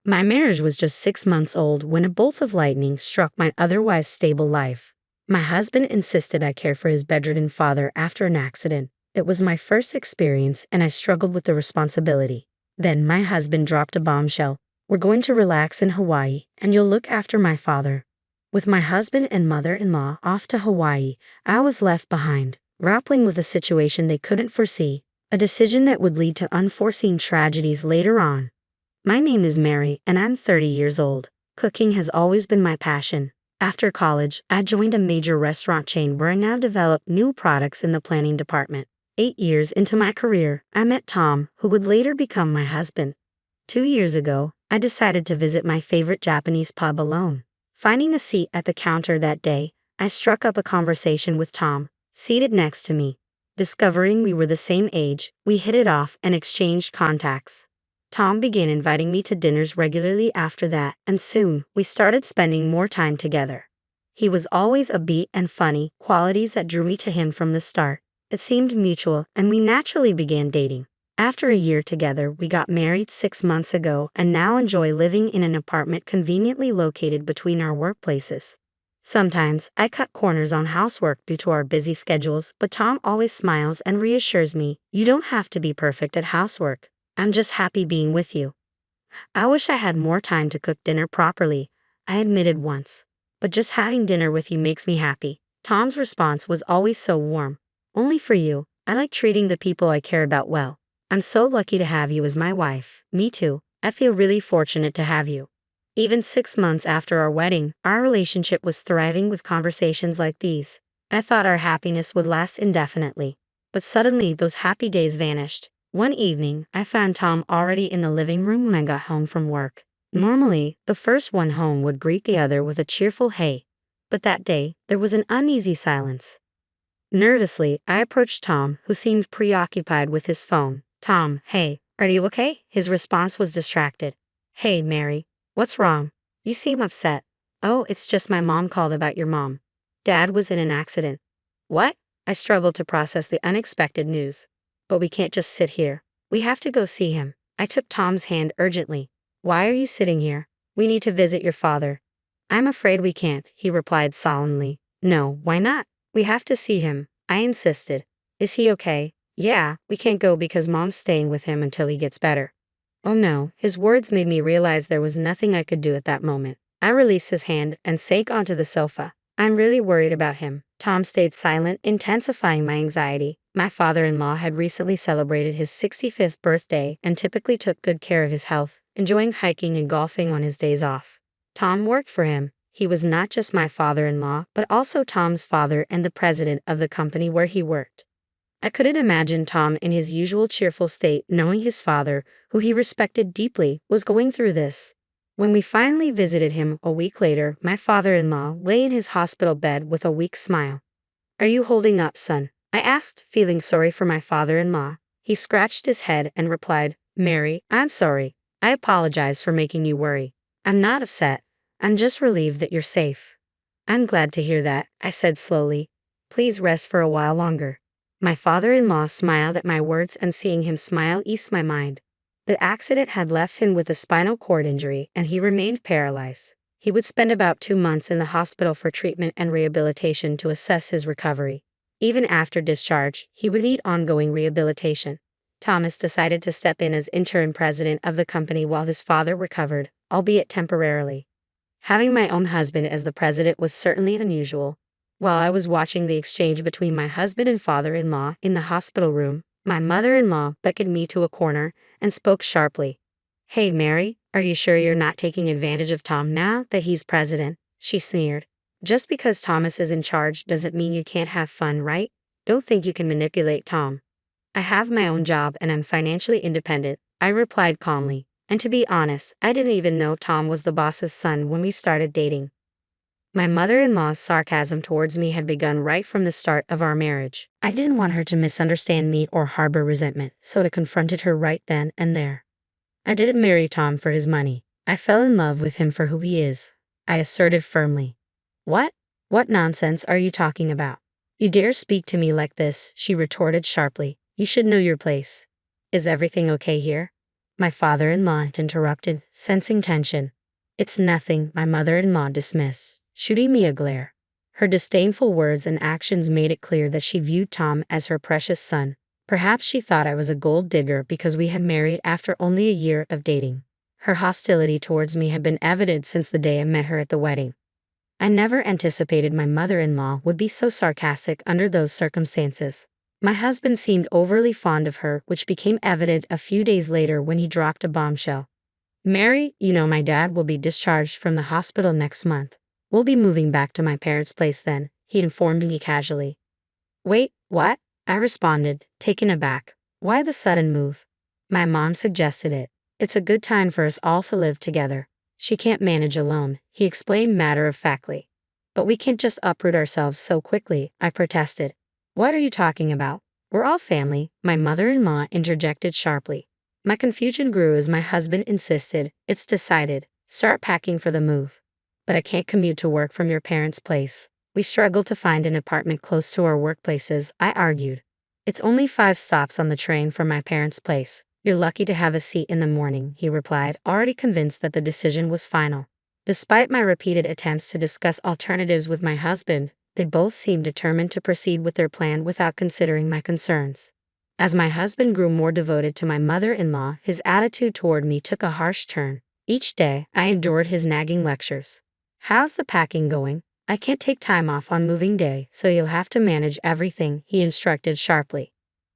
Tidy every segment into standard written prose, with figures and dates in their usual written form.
My marriage was just 6 months old when a bolt of lightning struck my otherwise stable life. My husband insisted I care for his bedridden father after an accident. It was my first experience and I struggled with the responsibility. Then my husband dropped a bombshell. We're going to relax in Hawaii and you'll look after my father. With my husband and mother-in-law off to Hawaii, I was left behind, grappling with a situation they couldn't foresee, a decision that would lead to unforeseen tragedies later on. My name is Mary, and I'm 30 years old. Cooking has always been my passion. After college, I joined a major restaurant chain where I now develop new products in the planning department. 8 years into my career, I met Tom, who would later become my husband. 2 years ago, I decided to visit my favorite Japanese pub alone. Finding a seat at the counter that day, I struck up a conversation with Tom, seated next to me. Discovering we were the same age, we hit it off and exchanged contacts. Tom began inviting me to dinners regularly after that, and soon, we started spending more time together. He was always upbeat and funny, qualities that drew me to him from the start. It seemed mutual, and we naturally began dating. After a year together, we got married 6 months ago and now enjoy living in an apartment conveniently located between our workplaces. Sometimes, I cut corners on housework due to our busy schedules, but Tom always smiles and reassures me, "You don't have to be perfect at housework. I'm just happy being with you." I wish I had more time to cook dinner properly, I admitted once. But just having dinner with you makes me happy. Tom's response was always so warm. "Only for you. I like treating the people I care about well. I'm so lucky to have you as my wife." "Me too. I feel really fortunate to have you." Even 6 months after our wedding, our relationship was thriving with conversations like these. I thought our happiness would last indefinitely. But suddenly those happy days vanished. One evening, I found Tom already in the living room when I got home from work. Normally, the first one home would greet the other with a cheerful "hey." But that day, there was an uneasy silence. Nervously, I approached Tom, who seemed preoccupied with his phone. "Tom, hey, are you okay?" His response was distracted. "Hey, Mary, what's wrong? You seem upset." "Oh, it's just my mom called about your mom. Dad was in an accident." "What?" I struggled to process the unexpected news. "But we can't just sit here. We have to go see him." I took Tom's hand urgently. "Why are you sitting here? We need to visit your father." "I'm afraid we can't," he replied solemnly. "No, why not? We have to see him," I insisted. "Is he okay?" "Yeah, we can't go because Mom's staying with him until he gets better." Oh no, his words made me realize there was nothing I could do at that moment. I released his hand and sank onto the sofa. "I'm really worried about him." Tom stayed silent, intensifying my anxiety. My father-in-law had recently celebrated his 65th birthday and typically took good care of his health, enjoying hiking and golfing on his days off. Tom worked for him. He was not just my father-in-law, but also Tom's father and the president of the company where he worked. I couldn't imagine Tom in his usual cheerful state, knowing his father, who he respected deeply, was going through this. When we finally visited him a week later, my father-in-law lay in his hospital bed with a weak smile. "Are you holding up, son?" I asked, feeling sorry for my father-in-law. He scratched his head and replied, "Mary, I'm sorry. I apologize for making you worry. I'm not upset. I'm just relieved that you're safe." "I'm glad to hear that," I said slowly. "Please rest for a while longer." My father-in-law smiled at my words, and seeing him smile eased my mind. The accident had left him with a spinal cord injury and he remained paralyzed. He would spend about 2 months in the hospital for treatment and rehabilitation to assess his recovery. Even after discharge, he would need ongoing rehabilitation. Thomas decided to step in as interim president of the company while his father recovered, albeit temporarily. Having my own husband as the president was certainly unusual. While I was watching the exchange between my husband and father-in-law in the hospital room, my mother-in-law beckoned me to a corner and spoke sharply. "Hey, Mary, are you sure you're not taking advantage of Tom now that he's president?" she sneered. "Just because Thomas is in charge doesn't mean you can't have fun, right? Don't think you can manipulate Tom." "I have my own job and I'm financially independent," I replied calmly. And to be honest, I didn't even know Tom was the boss's son when we started dating. My mother-in-law's sarcasm towards me had begun right from the start of our marriage. I didn't want her to misunderstand me or harbor resentment, so I confronted her right then and there. "I didn't marry Tom for his money. I fell in love with him for who he is," I asserted firmly. "What? What nonsense are you talking about? You dare speak to me like this?" she retorted sharply. "You should know your place. Is everything okay here?" My father-in-law interrupted, sensing tension. It's nothing, my mother-in-law dismissed, shooting me a glare. Her disdainful words and actions made it clear that she viewed Tom as her precious son. Perhaps she thought I was a gold digger because we had married after only a year of dating. Her hostility towards me had been evident since the day I met her at the wedding. I never anticipated my mother-in-law would be so sarcastic under those circumstances. My husband seemed overly fond of her, which became evident a few days later when he dropped a bombshell. Mary, you know my dad will be discharged from the hospital next month. We'll be moving back to my parents' place then, he informed me casually. Wait, what? I responded, taken aback. Why the sudden move? My mom suggested it. It's a good time for us all to live together. She can't manage alone, he explained matter-of-factly. But we can't just uproot ourselves so quickly, I protested. What are you talking about? We're all family, my mother-in-law interjected sharply. My confusion grew as my husband insisted, it's decided, start packing for the move. But I can't commute to work from your parents' place. We struggle to find an apartment close to our workplaces, I argued. It's only 5 stops on the train from my parents' place. You're lucky to have a seat in the morning, he replied, already convinced that the decision was final. Despite my repeated attempts to discuss alternatives with my husband, they both seemed determined to proceed with their plan without considering my concerns. As my husband grew more devoted to my mother-in-law, his attitude toward me took a harsh turn. Each day, I endured his nagging lectures. How's the packing going? I can't take time off on moving day, so you'll have to manage everything, he instructed sharply.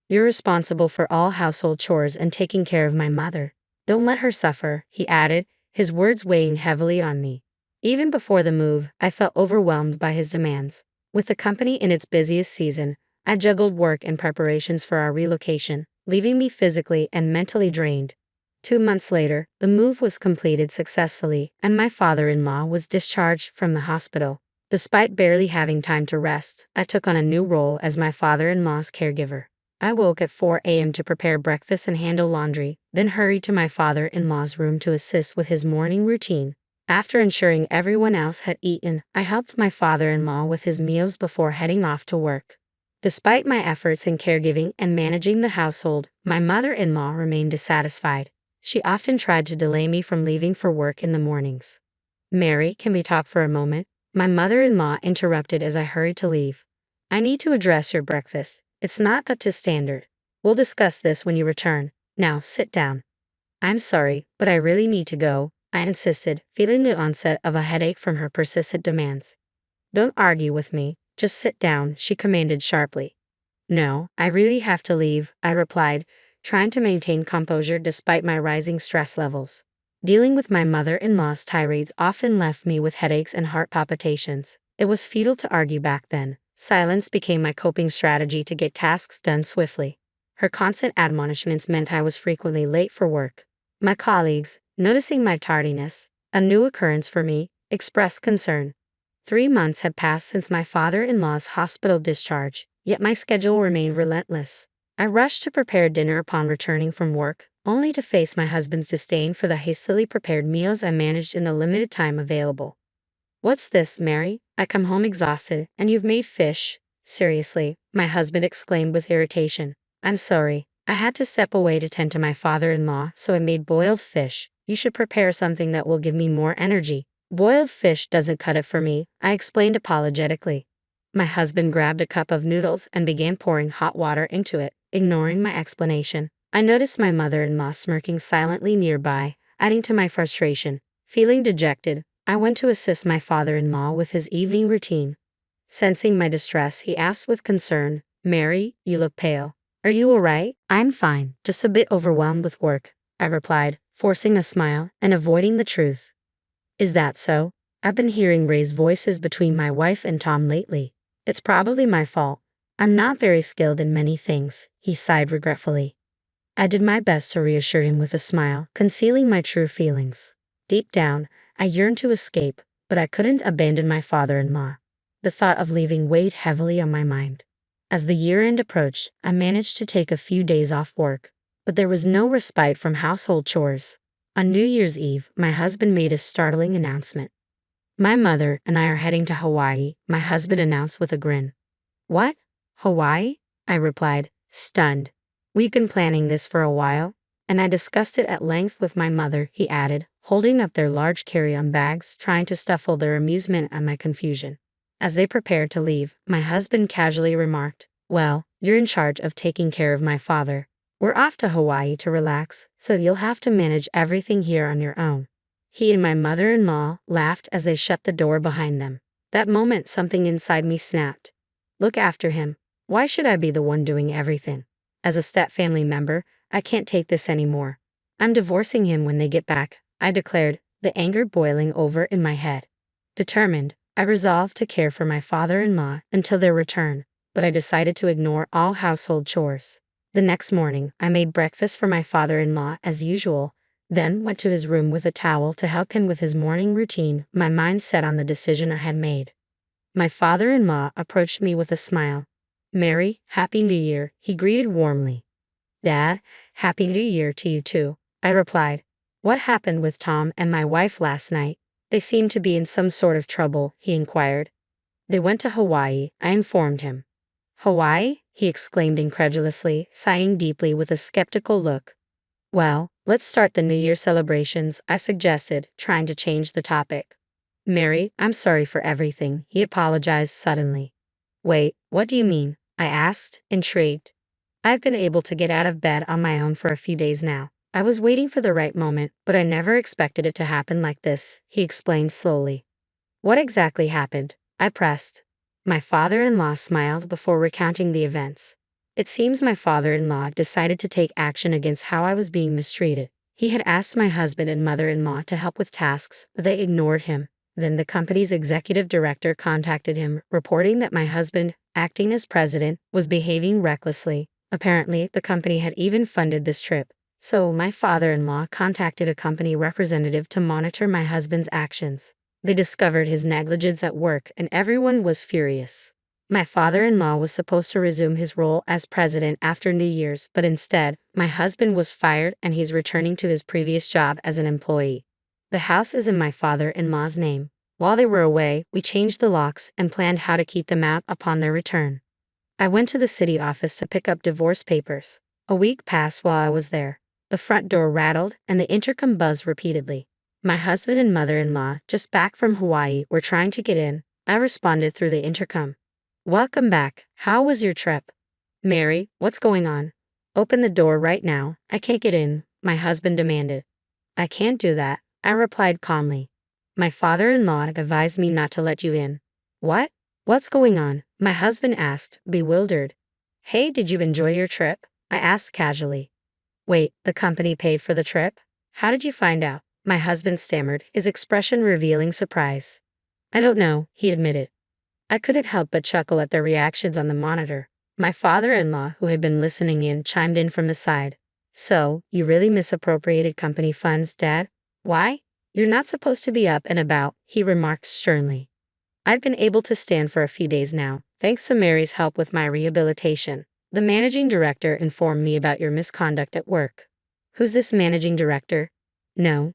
You're responsible for all household chores and taking care of my mother. Don't let her suffer, he added, his words weighing heavily on me. Even before the move, I felt overwhelmed by his demands. With the company in its busiest season, I juggled work and preparations for our relocation, leaving me physically and mentally drained. 2 months later, the move was completed successfully, and my father-in-law was discharged from the hospital. Despite barely having time to rest, I took on a new role as my father-in-law's caregiver. I woke at 4 a.m. to prepare breakfast and handle laundry, then hurried to my father-in-law's room to assist with his morning routine. After ensuring everyone else had eaten, I helped my father-in-law with his meals before heading off to work. Despite my efforts in caregiving and managing the household, my mother-in-law remained dissatisfied. She often tried to delay me from leaving for work in the mornings. Mary, can we talk for a moment? My mother-in-law interrupted as I hurried to leave. I need to address your breakfast. It's not up to standard. We'll discuss this when you return. Now, sit down. I'm sorry, but I really need to go, I insisted, feeling the onset of a headache from her persistent demands. Don't argue with me, just sit down, she commanded sharply. No, I really have to leave, I replied, trying to maintain composure despite my rising stress levels. Dealing with my mother-in-law's tirades often left me with headaches and heart palpitations. It was futile to argue back then. Silence became my coping strategy to get tasks done swiftly. Her constant admonishments meant I was frequently late for work. My colleagues, noticing my tardiness, a new occurrence for me, expressed concern. 3 months had passed since my father-in-law's hospital discharge, yet my schedule remained relentless. I rushed to prepare dinner upon returning from work, only to face my husband's disdain for the hastily prepared meals I managed in the limited time available. What's this, Mary? I come home exhausted, and you've made fish. Seriously, my husband exclaimed with irritation. I'm sorry. I had to step away to tend to my father-in-law, so I made boiled fish. You should prepare something that will give me more energy. Boiled fish doesn't cut it for me, I explained apologetically. My husband grabbed a cup of noodles and began pouring hot water into it, ignoring my explanation. I noticed my mother-in-law smirking silently nearby, adding to my frustration. Feeling dejected, I went to assist my father-in-law with his evening routine. Sensing my distress, he asked with concern, Mary, you look pale. Are you all right? I'm fine, just a bit overwhelmed with work, I replied, forcing a smile and avoiding the truth. Is that so? I've been hearing raised voices between my wife and Tom lately. It's probably my fault. I'm not very skilled in many things, he sighed regretfully. I did my best to reassure him with a smile, concealing my true feelings. Deep down, I yearned to escape, but I couldn't abandon my father-in-law. The thought of leaving weighed heavily on my mind. As the year-end approached, I managed to take a few days off work, but there was no respite from household chores. On New Year's Eve, my husband made a startling announcement. My mother and I are heading to Hawaii, my husband announced with a grin. What? Hawaii? I replied, stunned. We've been planning this for a while. And I discussed it at length with my mother, he added, holding up their large carry-on bags, trying to stifle their amusement at my confusion. As they prepared to leave, my husband casually remarked, "Well, you're in charge of taking care of my father. We're off to Hawaii to relax, so you'll have to manage everything here on your own." He and my mother-in-law laughed as they shut the door behind them. That moment, something inside me snapped. Look after him. Why should I be the one doing everything? As a step-family member, I can't take this anymore. I'm divorcing him when they get back, I declared, the anger boiling over in my head. Determined, I resolved to care for my father-in-law until their return, but I decided to ignore all household chores. The next morning, I made breakfast for my father-in-law as usual, then went to his room with a towel to help him with his morning routine, my mind set on the decision I had made. My father-in-law approached me with a smile. "Mary, Happy New Year," he greeted warmly. "Dad, Happy New Year to you too," I replied. "What happened with Tom and my wife last night? They seem to be in some sort of trouble," he inquired. "They went to Hawaii," I informed him. "Hawaii?" he exclaimed incredulously, sighing deeply with a skeptical look. "Well, let's start the New Year celebrations," I suggested, trying to change the topic. "Mary, I'm sorry for everything," he apologized suddenly. "Wait, what do you mean?" I asked, intrigued. "I've been able to get out of bed on my own for a few days now. I was waiting for the right moment, but I never expected it to happen like this," he explained slowly. "What exactly happened?" I pressed. My father-in-law smiled before recounting the events. It seems my father-in-law decided to take action against how I was being mistreated. He had asked my husband and mother-in-law to help with tasks, but they ignored him. Then the company's executive director contacted him, reporting that my husband, acting as president, was behaving recklessly. Apparently, the company had even funded this trip. So my father-in-law contacted a company representative to monitor my husband's actions. They discovered his negligence at work, and everyone was furious. My father-in-law was supposed to resume his role as president after New Year's, but instead, my husband was fired and he's returning to his previous job as an employee. The house is in my father-in-law's name. While they were away, we changed the locks and planned how to keep them out upon their return. I went to the city office to pick up divorce papers. A week passed while I was there. The front door rattled and the intercom buzzed repeatedly. My husband and mother-in-law, just back from Hawaii, were trying to get in. I responded through the intercom. "Welcome back. How was your trip?" "Mary, what's going on?" "Open the door right now. I can't get in," my husband demanded. "I can't do that," I replied calmly. "My father-in-law advised me not to let you in." "What? What's going on?" my husband asked, bewildered. "Hey, did you enjoy your trip?" I asked casually. "Wait, the company paid for the trip? How did you find out?" my husband stammered, his expression revealing surprise. "I don't know," he admitted. I couldn't help but chuckle at their reactions on the monitor. My father-in-law, who had been listening in, chimed in from the side. "So, you really misappropriated company funds, Dad? Why? You're not supposed to be up and about," he remarked sternly. "I've been able to stand for a few days now, thanks to Mary's help with my rehabilitation. The managing director informed me about your misconduct at work." "Who's this managing director?" No,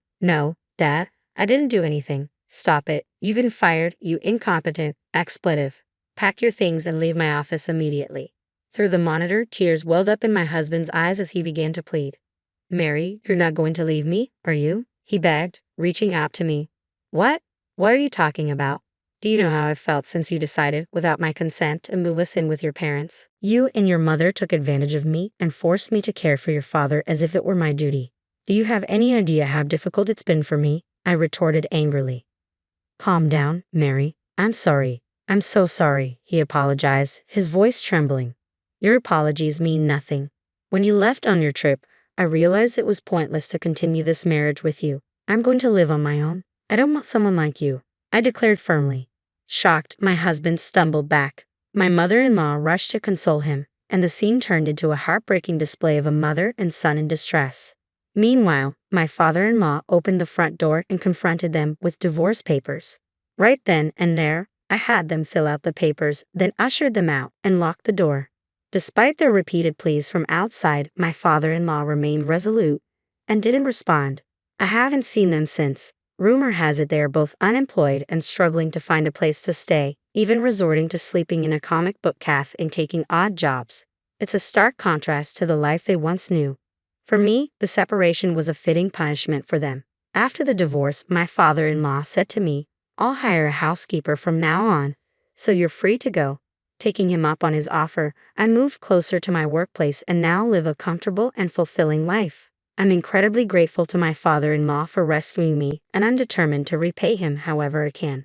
Dad, I didn't do anything." "Stop it. You've been fired, you incompetent expletive. Pack your things and leave my office immediately." Through the monitor, tears welled up in my husband's eyes as he began to plead. "Mary, you're not going to leave me, are you?" he begged, reaching out to me. "What? What are you talking about? Do you know how I've felt since you decided, without my consent, to move us in with your parents? You and your mother took advantage of me and forced me to care for your father as if it were my duty. Do you have any idea how difficult it's been for me?" I retorted angrily. "Calm down, Mary. I'm sorry. I'm so sorry," he apologized, his voice trembling. "Your apologies mean nothing. When you left on your trip, I realized it was pointless to continue this marriage with you. I'm going to live on my own. I don't want someone like you," I declared firmly. Shocked, my husband stumbled back. My mother-in-law rushed to console him, and the scene turned into a heartbreaking display of a mother and son in distress. Meanwhile, my father-in-law opened the front door and confronted them with divorce papers. Right then and there, I had them fill out the papers, then ushered them out and locked the door. Despite their repeated pleas from outside, my father-in-law remained resolute and didn't respond. I haven't seen them since. Rumor has it they are both unemployed and struggling to find a place to stay, even resorting to sleeping in a comic book cafe and taking odd jobs. It's a stark contrast to the life they once knew. For me, the separation was a fitting punishment for them. After the divorce, my father-in-law said to me, "I'll hire a housekeeper from now on, so you're free to go." Taking him up on his offer, I moved closer to my workplace and now live a comfortable and fulfilling life. I'm incredibly grateful to my father-in-law for rescuing me, and I'm determined to repay him however I can.